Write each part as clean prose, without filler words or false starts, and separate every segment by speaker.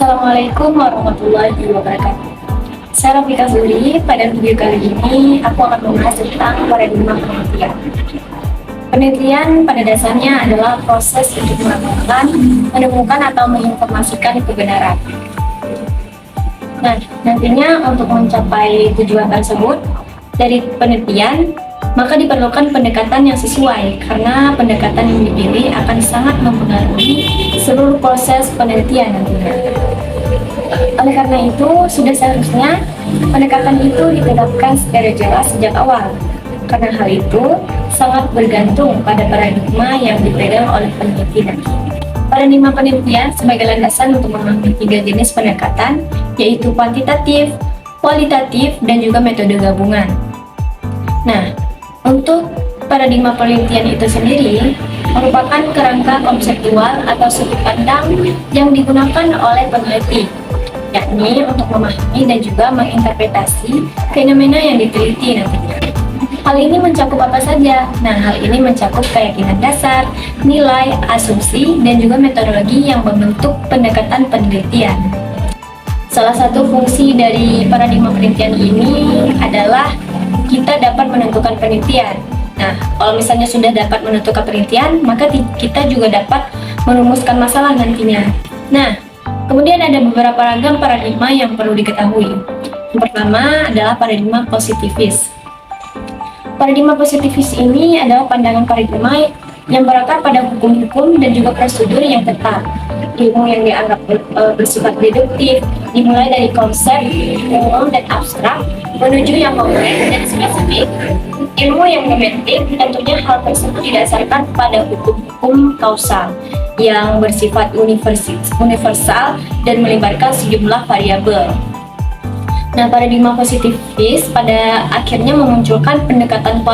Speaker 1: Assalamualaikum warahmatullahi wabarakatuh. Saya Rafika Zuri. Pada video kali ini aku akan membahas tentang paradigma penelitian. Penelitian pada dasarnya adalah proses untuk melakukan, menemukan atau menginformasikan kebenaran. Nah, nantinya untuk mencapai tujuan tersebut dari penelitian, maka diperlukan pendekatan yang sesuai karena pendekatan yang dipilih akan sangat mempengaruhi seluruh proses penelitian nantinya. Oleh karena itu, sudah seharusnya pendekatan itu ditetapkan secara jelas sejak awal. Karena hal itu sangat bergantung pada paradigma yang dipegang oleh peneliti nanti. Paradigma penelitian sebagai landasan untuk memahami 3 jenis pendekatan, yaitu kuantitatif, kualitatif, dan juga metode gabungan. Nah, untuk paradigma penelitian itu sendiri merupakan kerangka konseptual atau sudut pandang yang digunakan oleh peneliti, yakni untuk memahami dan juga menginterpretasi fenomena yang diteliti nantinya. Hal ini mencakup apa saja? Nah, hal ini mencakup keyakinan dasar, nilai, asumsi, dan juga metodologi yang membentuk pendekatan penelitian. Salah satu fungsi dari paradigma penelitian ini adalah kita dapat menentukan penelitian. Nah, kalau misalnya sudah dapat menentukan penelitian, maka kita juga dapat merumuskan masalah nantinya. Nah, kemudian ada beberapa ragam paradigma yang perlu diketahui. Yang pertama adalah paradigma positivis. Paradigma positifis ini adalah pandangan paradigma yang berakar pada hukum-hukum dan juga prosedur yang tetap. Ilmu yang dianggap bersifat deduktif, dimulai dari konsep, umum, dan abstrak, menuju yang konkret dan spesifik. Ilmu yang memetik tentunya hal tersebut didasarkan pada hukum-hukum kausal yang bersifat universal dan melibatkan sejumlah variabel. Nah, paradigma positivis pada akhirnya memunculkan pendekatan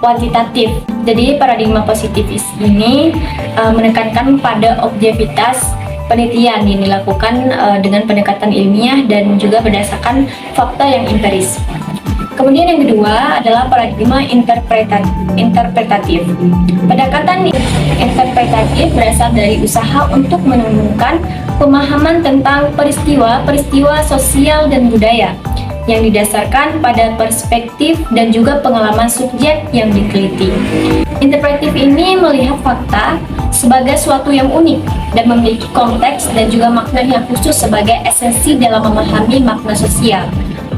Speaker 1: kuantitatif. Jadi, paradigma positivis ini menekankan pada objektivitas penelitian yang dilakukan dengan pendekatan ilmiah dan juga berdasarkan fakta yang empiris. Kemudian yang kedua adalah paradigma interpretatif. Pendekatan interpretatif berasal dari usaha untuk menemukan pemahaman tentang peristiwa sosial dan budaya yang didasarkan pada perspektif dan juga pengalaman subjek yang diteliti. Interpretatif ini melihat fakta sebagai suatu yang unik dan memiliki konteks dan juga makna yang khusus sebagai esensi dalam memahami makna sosial.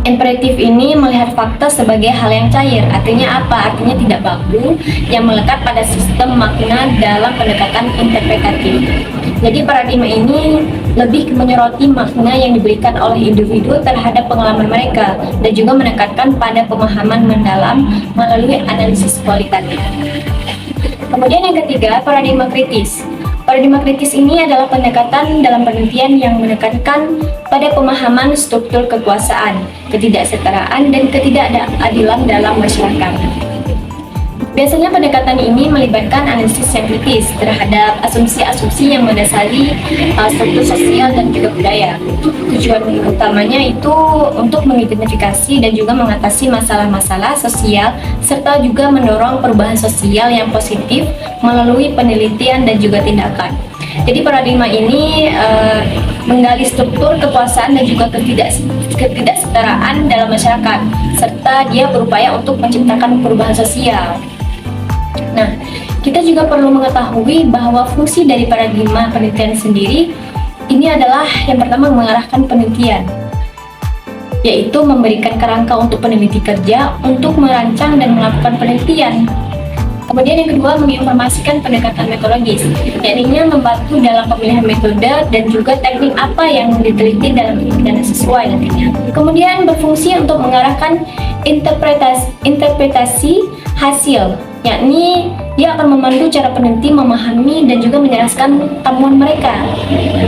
Speaker 1: Imperatif ini melihat fakta sebagai hal yang cair. Artinya apa? Artinya tidak baku yang melekat pada sistem makna dalam pendekatan interpretatif. Jadi paradigma ini lebih menyoroti makna yang diberikan oleh individu terhadap pengalaman mereka dan juga menekankan pada pemahaman mendalam melalui analisis kualitatif. Kemudian yang ketiga, paradigma kritis. Paradigma kritis ini adalah pendekatan dalam penelitian yang menekankan pada pemahaman struktur kekuasaan, ketidaksetaraan, dan ketidakadilan dalam masyarakat. Biasanya pendekatan ini melibatkan analisis yang kritis terhadap asumsi-asumsi yang mendasari struktur sosial dan juga budaya. Tujuan utamanya itu untuk mengidentifikasi dan juga mengatasi masalah-masalah sosial serta juga mendorong perubahan sosial yang positif melalui penelitian dan juga tindakan. Jadi paradigma ini menggali struktur kekuasaan dan juga ketidaksetaraan dalam masyarakat serta dia berupaya untuk menciptakan perubahan sosial. Nah, kita juga perlu mengetahui bahwa fungsi dari paradigma penelitian sendiri ini adalah yang pertama mengarahkan penelitian, yaitu memberikan kerangka untuk peneliti kerja untuk merancang dan melakukan penelitian. Kemudian yang kedua, menginformasikan pendekatan metodologis, yakni membantu dalam pemilihan metode dan juga teknik apa yang diteliti dalam penelitian sesuai nantinya. Kemudian berfungsi untuk mengarahkan interpretasi hasil, yakni dia akan memandu cara peneliti memahami dan juga menjelaskan temuan mereka.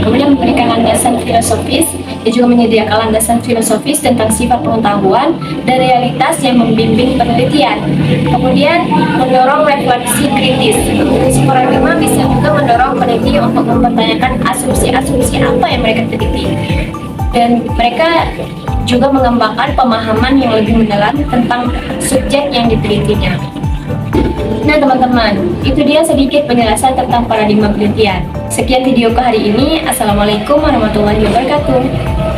Speaker 1: Kemudian memberikan landasan filosofis, dia juga menyediakan landasan filosofis tentang sifat pengetahuan dan realitas yang membimbing penelitian. Kemudian mendorong refleksi kritis. Paradigma bisa juga mendorong peneliti untuk mempertanyakan asumsi-asumsi apa yang mereka teliti. Dan mereka juga mengembangkan pemahaman yang lebih mendalam tentang subjek yang ditelitinya. Nah teman-teman, itu dia sedikit penjelasan tentang paradigma penelitian. Sekian videoku hari ini. Assalamualaikum warahmatullahi wabarakatuh.